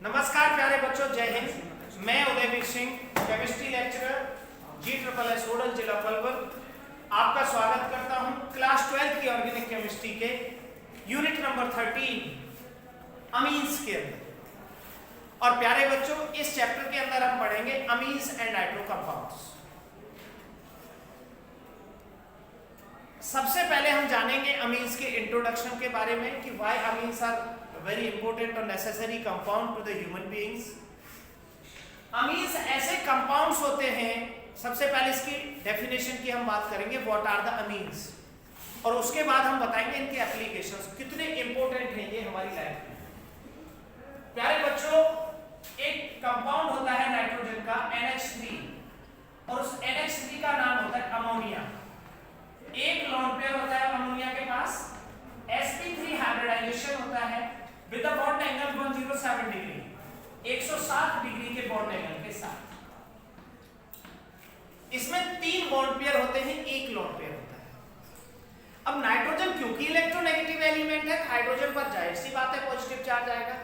नमस्कार प्यारे बच्चों, जय हिंद। मैं Udayveer Singh, chemistry lecturer GSSS Hodal, जिला पलवल, आपका स्वागत करता हूं क्लास 12 की ऑर्गेनिक केमिस्ट्री के यूनिट नंबर 13 अमीन्स के अंदर। और प्यारे बच्चों, इस चैप्टर के अंदर हम पढ़ेंगे अमीन्स एंड नाइट्रो कंपाउंड्स। सबसे पहले हम जानेंगे अमीन्स के इंट्रोडक्शन के बारे में कि why amines are very important और necessary compound to the human beings. Amines ऐसे कंपाउंड्स होते हैं, सबसे पहले इसकी डेफिनेशन की हम बात करेंगे, व्हाट आर द अमीन्स, और उसके बाद हम बताएंगे इनके एप्लीकेशंस, कितने इंपॉर्टेंट हैं ये हमारी लाइफ में। प्यारे बच्चों, एक कंपाउंड होता है नाइट्रोजन का NH3, और उस NH3 का नाम होता है अमोनिया। एक लोन पेयर होता है अमोनिया के पास, sp3 हाइब्रिडाइजेशन होता है with the bond angle 107 degree, 107 degree के बॉन्ड एंगल के साथ। इसमें 3 बॉन्ड पेयर होते हैं, एक लोन पेयर होता है। अब नाइट्रोजन क्योंकि इलेक्ट्रोनेगेटिव एलिमेंट है, हाइड्रोजन पर जाहिर सी बात है पॉजिटिव चार्ज आएगा।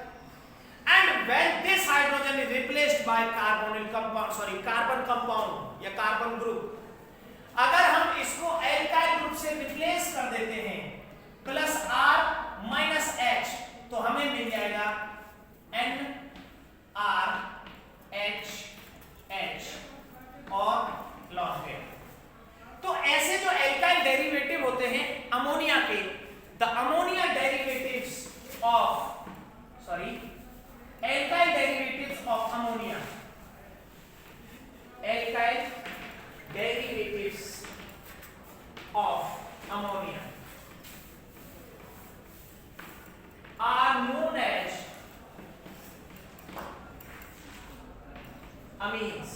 And when this hydrogen is replaced by carbonyl compound, carbon compound या कार्बन ग्रुप, अगर हम इसको एल्काइल ग्रुप से रिप्लेस कर देते हैं प्लस R माइनस H, तो हमें मिल जाएगा NRHH और लॉन्ग पेयर। तो ऐसे जो एल्काइल डेरिवेटिव होते हैं अमोनिया के, the ammonia derivatives of alkyl derivatives of ammonia, alkyl derivatives of ammonia are known as amines।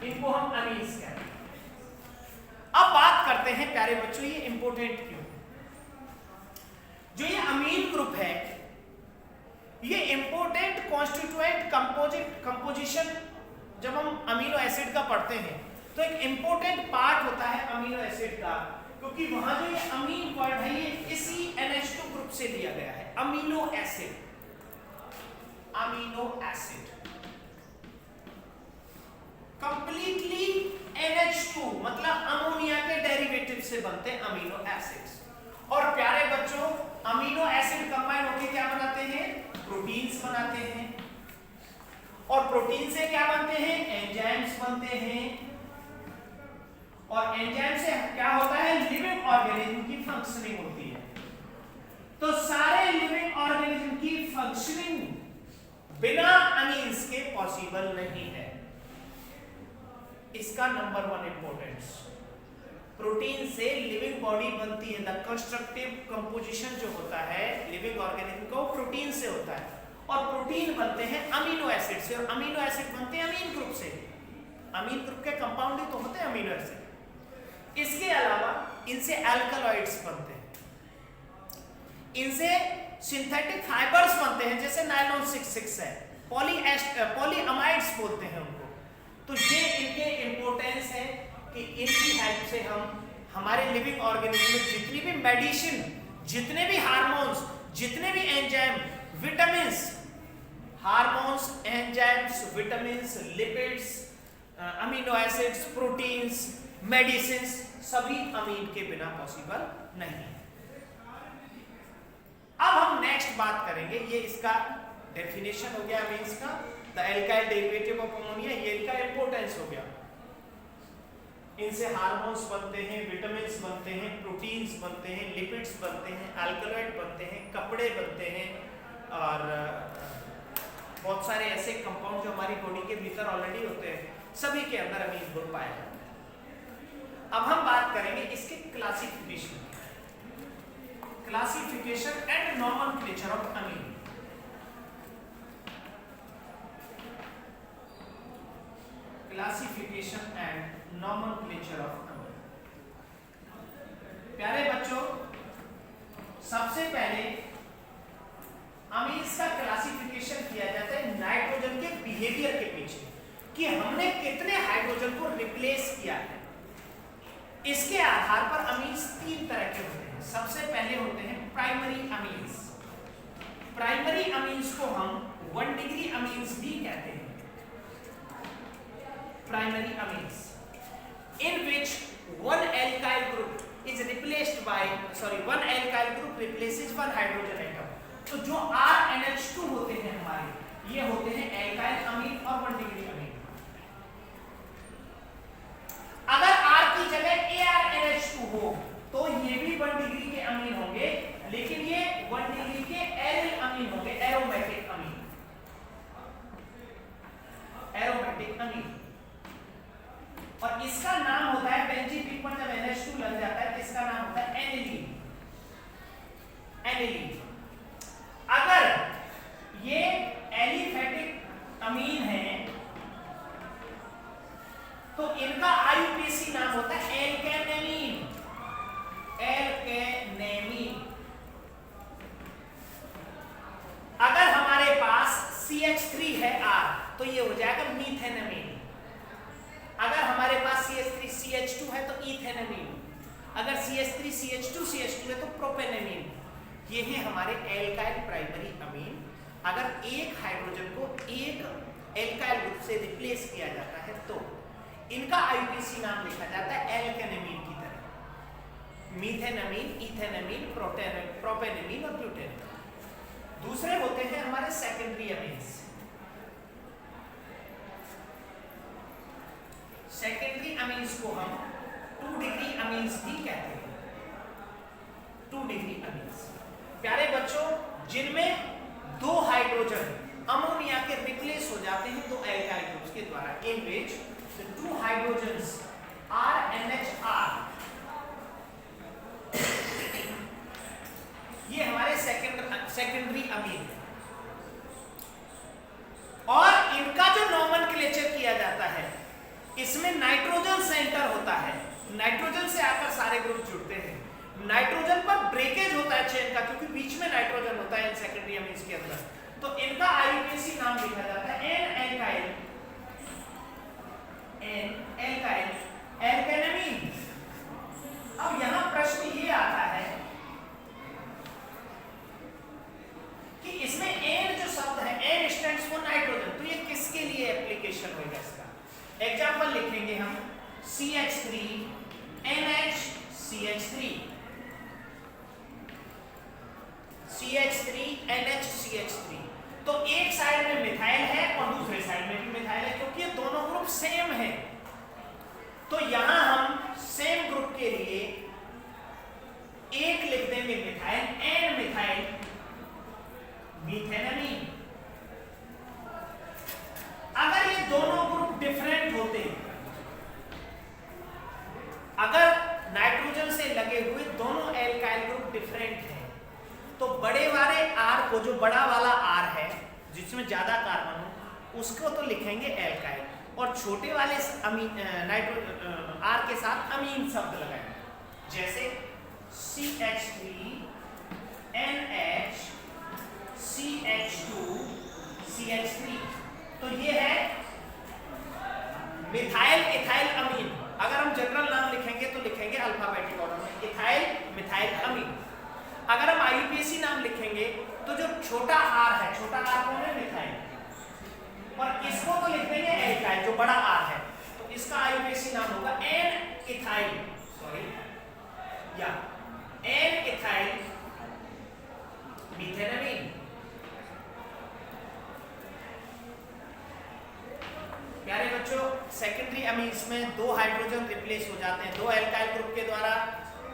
इनको हम amines कहते हैं। अब बात करते हैं प्यारे बच्चों, ये इंपॉर्टेंट क्यों? जो ये अमीन ग्रुप है, ये इंपॉर्टेंट कॉन्स्टिट्यूएंट कंपोजिशन जब हम अमीनो एसिड का पढ़ते हैं तो एक इंपॉर्टेंट पार्ट होता है अमीनो एसिड का, क्योंकि वहां जो ये अमीन वर्ड है ये इसी NH2 ग्रुप से लिया गया है। Amino acid, amino acid completely NH2 मतलब अमोनिया के डेरिवेटिव से बनते हैं अमीनो एसिड्स। और प्यारे बच्चों, अमीनो एसिड कंबाइन होकर क्या बनाते हैं? प्रोटीन्स बनाते हैं। और प्रोटीन से क्या बनते हैं? एंजाइम्स बनते हैं। और एंजाइम से क्या होता है? लिविंग ऑर्गेनिज्म की फंक्शनिंग होती है। तो सारे लिविंग ऑर्गेनिज्म की फंक्शनिंग बिना अमीन्स के पॉसिबल नहीं है। इसका नंबर 1 इंपॉर्टेंस, प्रोटीन से लिविंग बॉडी बनती है। द कंस्ट्रक्टिव कंपोजिशन जो होता है लिविंग ऑर्गेनिज्म का, वो प्रोटीन से होता है। और प्रोटीन बनते हैं अमीनो एसिड से, और अमीनो एसिड बनते हैं अमीन ग्रुप से। अमीन ग्रुप के कंपाउंड ही तो होते हैं अमीनो एसिड। इसके अलावा इनसे अल्कलॉइड्स बनते हैं, इनसे सिंथेटिक फाइबर्स बनते हैं, जैसे नायलॉन 66 है, पॉलीअमाइड्स बोलते हैं उनको। तो ये इनके इंपॉर्टेंस है कि इनकी हेल्प से हम हमारे लिविंग ऑर्गेनिज्म में जितनी भी मेडिसिन, जितने भी हार्मोन्स, जितने भी enzyme, vitamins, hormones, enzymes, vitamins, lipids, amino acids, proteins, medicines, सभी अमीन के बिना पॉसिबल नहीं है। अब हम नेक्स्ट बात करेंगे, ये इसका डेफिनेशन हो गया अमीन्स का, the alkyl derivative of ammonia, ये इनका इंपॉर्टेंस हो गया। इनसे हार्मोन्स बनते हैं, विटामिन्स बनते हैं, प्रोटीन्स बनते हैं, लिपिड्स बनते हैं, अल्कलॉइड बनते हैं, कपड़े बनते हैं, और बहुत सारे ऐसे कंपाउंड जो हमारी बॉडी के भीतर ऑलरेडी होते हैं, सभी के अंदर अमीन ग्रुप पाया जाता है। अब हम बात करेंगे इसके classification and nomenclature of amine. Classification and nomenclature of amine. प्यारे बच्चों, सबसे पहले अमीन्स का क्लासिफिकेशन किया जाता है नाइट्रोजन के बिहेवियर के पीछे, कि हमने कितने हाइड्रोजन को रिप्लेस किया है। इसके आधार पर अमीन्स 3 तरह के होते हैं। सबसे पहले होते हैं प्राइमरी अमीन्स। प्राइमरी अमीन्स को हम 1 डिग्री अमीन्स भी कहते हैं, primary amines, in which one alkyl group is replaced by one alkyl group replaces one hydrogen atom। तो जो RNH2 होते हैं हमारे, ये होते हैं एल्काइल अमीन और 1 डिग्री अमीन। अगर R की जगह ARNH2 हो तो ये भी 1 डिग्री के अमीन होंगे, लेकिन ये 1 डिग्री के एरिल अमीन होंगे, एरोमेटिक अमीन, एरोमेटिक अमीन। और इसका नाम होता है बेंजीन पर जब NH2 लग जाता है तो इसका नाम होता है एनिलीन, एनिलीन। अगर ये एलिफेटिक अमीन है तो इनका आईयूपीएसी नाम होता है एल्केनेमीन, एल्केनेमीन। अगर हमारे पास CH3 है R तो ये हो जाएगा मीथेनेमीन। अगर हमारे पास CH3 CH2 है तो इथेनेमीन, अगर CH3 CH2 CH2 है तो प्रोपेनेमीन। ये है हमारे एल्काइल प्राइमरी अमीन। अगर एक हाइड्रोजन को एक एल्काइल ग्रुप से रिप्लेस किया जाता है तो इनका आईयूपीएसी नाम लिखा जाता है एल्केनेमीन की तरह, मीथेनेमीन, इथेनेमीन, प्रोपेनेमीन और ब्यूटेनेमीन। दूसरे होते हैं हमारे सेकेंडरी अमीन्स। सेकेंडरी अमीन्स को हम 2 डिग्री अमीन्स भी कहते हैं, 2 डिग्री अमीन्स। प्यारे बच्चों, जिनमें 2 हाइड्रोजन अमोनिया के रिप्लेस हो जाते हैं 2 एल्काइल ग्रुप्स के द्वारा, इन विच the 2 hydrogens RNHR, ये हमारे सेकेंडरी अमीन। और इनका जो नॉमेनक्लेचर किया जाता है, इसमें नाइट्रोजन सेंटर होता है, नाइट्रोजन से आकर सारे ग्रुप जुड़ते हैं। नाइट्रोजन पर ब्रेकेज होता है चेन का, क्योंकि बीच में नाइट्रोजन होता है इन सेकेंडरी अमीन्स के अंदर। तो इनका आईयूपीएसी नाम लिखा जाता है N-एल्काइल, N-एल्काइल, एल्केनेमीन। अब यहां प्रश्न ये आता है कि इसमें N जो शब्द है, N स्टैंड्स फॉर नाइट्रोजन, तो ये किसके लिए एप्लीकेशन होगा इसका? एग्जाम्पल लिखेंगे हम CH3 NH CH3 NH तो एक साइड में मिथाइल है और दूसरे साइड में भी मिथाइल है, क्योंकि ये दोनों ग्रुप सेम है। तो यहां हम सेम ग्रुप के लिए एक लिख देंगे मिथाइल, N मिथाइल मीथेनेमीन। अगर ये दोनों ग्रुप डिफरेंट होते, अगर नाइट्रोजन से लगे हुए दोनों एल्काइल ग्रुप डिफरेंट हैं, तो बड़े वाले R को, जो बड़ा वाला R है जिसमें ज्यादा कार्बन हो, उसको तो लिखेंगे एल्काइल, और छोटे वाले R के साथ अमीन शब्द लगाएंगे, जैसे CH3 NH CH2 CH3। तो ये है मिथाइल इथाइल अमीन। अगर हम जनरल नाम लिखेंगे तो लिखेंगे अल्फाबेटिक ऑर्डर में इथाइल मिथाइल अमीन। अगर हम आईयूपीएसी नाम लिखेंगे तो जो छोटा R है, छोटा R कौन है? मिथाइल, और इसको तो लिख देंगे एल्काइल, जो बड़ा R है, तो इसका आईयूपीएसी नाम होगा N इथाइल, या N इथाइल मीथेनेमीन। प्यारे बच्चों, सेकेंडरी अमीन्स में 2 हाइड्रोजन रिप्लेस हो जाते हैं 2 एल्काइल ग्रुप के द्वारा।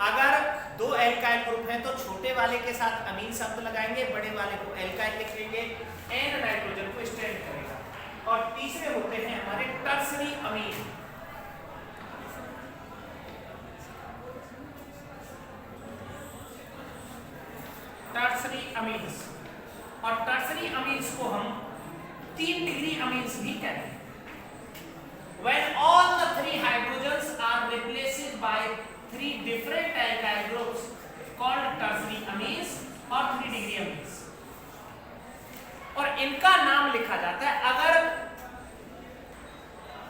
अगर 2 एल्काइल ग्रुप हैं तो छोटे वाले के साथ अमीन शब्द लगाएंगे, बड़े वाले को एल्काइल लिखेंगे, N नाइट्रोजन को स्टैंड करेगा। और तीसरे होते हैं हमारे टर्सरी अमीन। टर्सरी अमीन्स, और टर्सरी अमीन्स को हम 3 डिग्री अमीन्स भी कहते हैं। When all the 3 hydrogens are replaced by 3 different alkyl groups called tertiary amines or 3 degree amines, और इनका नाम लिखा जाता है, अगर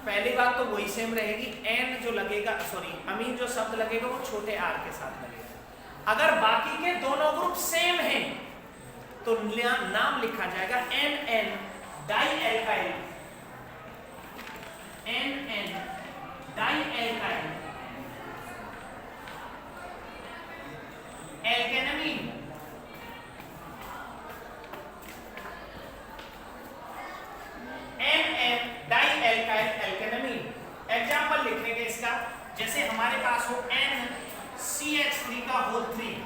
पहली बात तो वही सेम रहेगी, N जो लगेगा, अमीन जो शब्द लगेगा वो छोटे R के साथ लगेगा। अगर बाकी के दोनों ग्रुप सेम हैं तो नाम लिखा जाएगा NN di alkyl, NN di alkyl alkanamine. NN di alkyl alkanamine. Example लिखेंगे इसका, जैसे हमारे पास हो NCH3 का होल 3,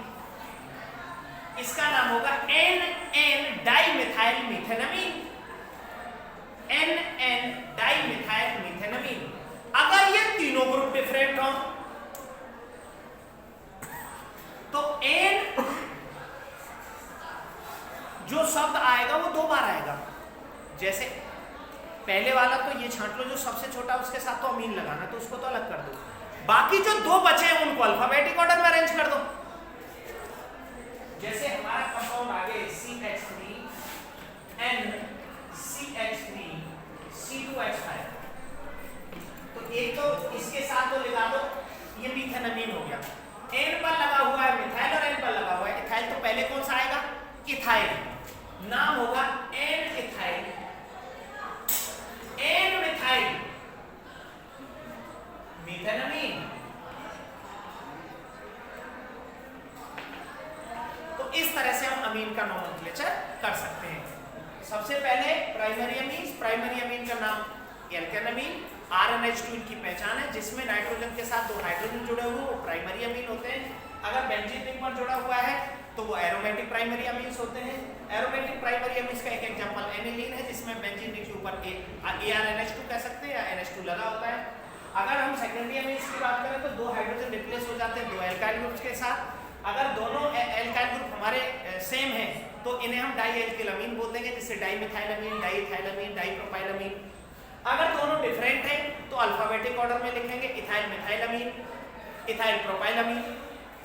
इसका नाम होगा NN di methyl methanamine, NN di methyl methanamine. अगर ये तीनों ग्रुप डिफरेंट हो तो N जो शब्द आएगा वो 2 बार आएगा। जैसे पहले वाला तो ये छांट लो, जो सबसे छोटा उसके साथ तो अमीन लगाना, तो उसको तो अलग कर दो। बाकी जो 2 बचे हैं उनको अल्फाबेटिक ऑर्डर में अरेंज कर दो। जैसे हमारा कंपाउंड आगे CH3 NCH3 C2H5, तो एक तो इसके साथ तो लगा दो, ये मीथेनामीन हो गया। N पर लगा हुआ है मिथाइल और N पर लगा हुआ है इथाइल, तो पहले कौन सा आएगा? इथाइल। नाम होगा N इथाइल, N मिथाइल मीथेनामीन। तो इस तरह से हम अमीन का नोमेनक्लेचर कर सकते हैं। सबसे पहले प्राइमरी अमीन का नाम एल्केनामीन, RNH2 इनकी पहचान है, जिसमें नाइट्रोजन के साथ 2 हाइड्रोजन जुड़े हुए वो प्राइमरी अमीन होते हैं। अगर बेंजीन रिंग पर जुड़ा हुआ है तो वो एरोमेटिक प्राइमरी अमीन्स होते हैं। एरोमेटिक प्राइमरी अमीन्स का एक एग्जांपल एनिलीन है, जिसमें बेंजीन रिंग के ऊपर ARNH2 कह सकते हैं या NH2 लगा होता है। अगर हम सेकेंडरी अमीन्स की बात करें तो 2 हाइड्रोजन रिप्लेस हो जाते हैं 2 एल्काइल ग्रुप्स के साथ। अगर दोनों एल्काइल ग्रुप हमारे सेम हैं तो इन्हें हम डाई एल्किल अमीन बोल देंगे, जैसे डाई मिथाइलअमीन, डाई इथाइलअमीन, डाई प्रोपाइलअमीन। अगर दोनों डिफरेंट हैं तो अल्फाबेटिक ऑर्डर में लिखेंगे इथाइल मिथाइलअमीन, इथाइल प्रोपाइलअमीन।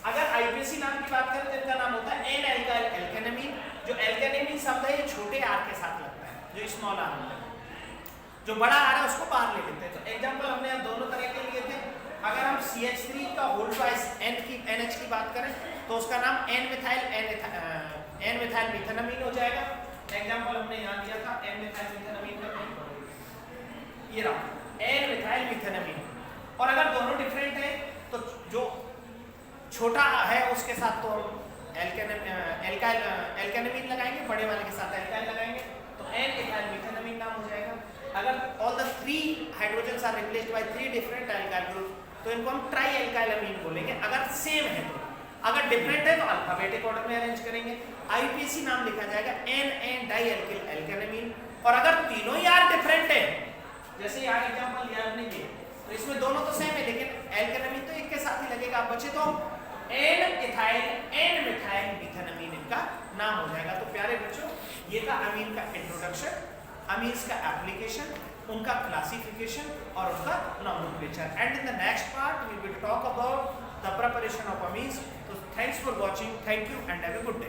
अगर आईपीसी नाम की बात करें तो इनका नाम होता है एन एल्काइल एल्केनामीन। जो एल्केनामीन शब्द है ये छोटे आर के साथ लगता है, जो स्मॉल आर होता है, जो बड़ा आर है उसको बाहर ले लेते हैं। तो एग्जांपल हमने अब दोनों तरह के लिए थे। अगर हम CH3 का होल ट्वाइस NH की बात करें तो उसका नाम N मिथाइल मीथेनामीन हो जाएगा। एग्जांपल हमने यहाँ दिया था N मिथाइल मीथेनामीन का, ये रहा N मिथाइल मीथेनामीन। और अगर दोनों डिफरेंट है तो जो छोटा है उसके साथ तो एल्केनामीन लगाएंगे, बड़े वाले के साथ एल्काइल लगाएंगे, तो N इथाइल मीथेनामीन नाम हो जाएगा। अगर all the 3 hydrogens are replaced by 3 different alkyl group तो इनको हम ट्राई एल्काइल अमीन बोलेंगे अगर सेम है तो। अगर डिफरेंट है तो अल्फाबेटिक ऑर्डर में अरेंज करेंगे। आईपीसी नाम लिखा जाएगा NN डाई एल्किल एल्केनामीन। और अगर तीनों यार डिफरेंट है, जैसे यहाँ एग्जांपल दिया हमने ये, तो इसमें दोनों तो सेम है लेकिन एल्केनामीन तो एक के साथ ही लगेगा, बचे तो N इथाइल N मिथाइल मीथेनामीन इनका नाम हो जाएगा। तो प्यारे बच्चों, ये था अमीन का इंट्रोडक्शन, अमीन्स का एप्लीकेशन, उनका क्लासिफिकेशन और उनका nomenclature. And in the next part we will talk about the preparation of amines. तो thanks for watching, thank you and have a good day.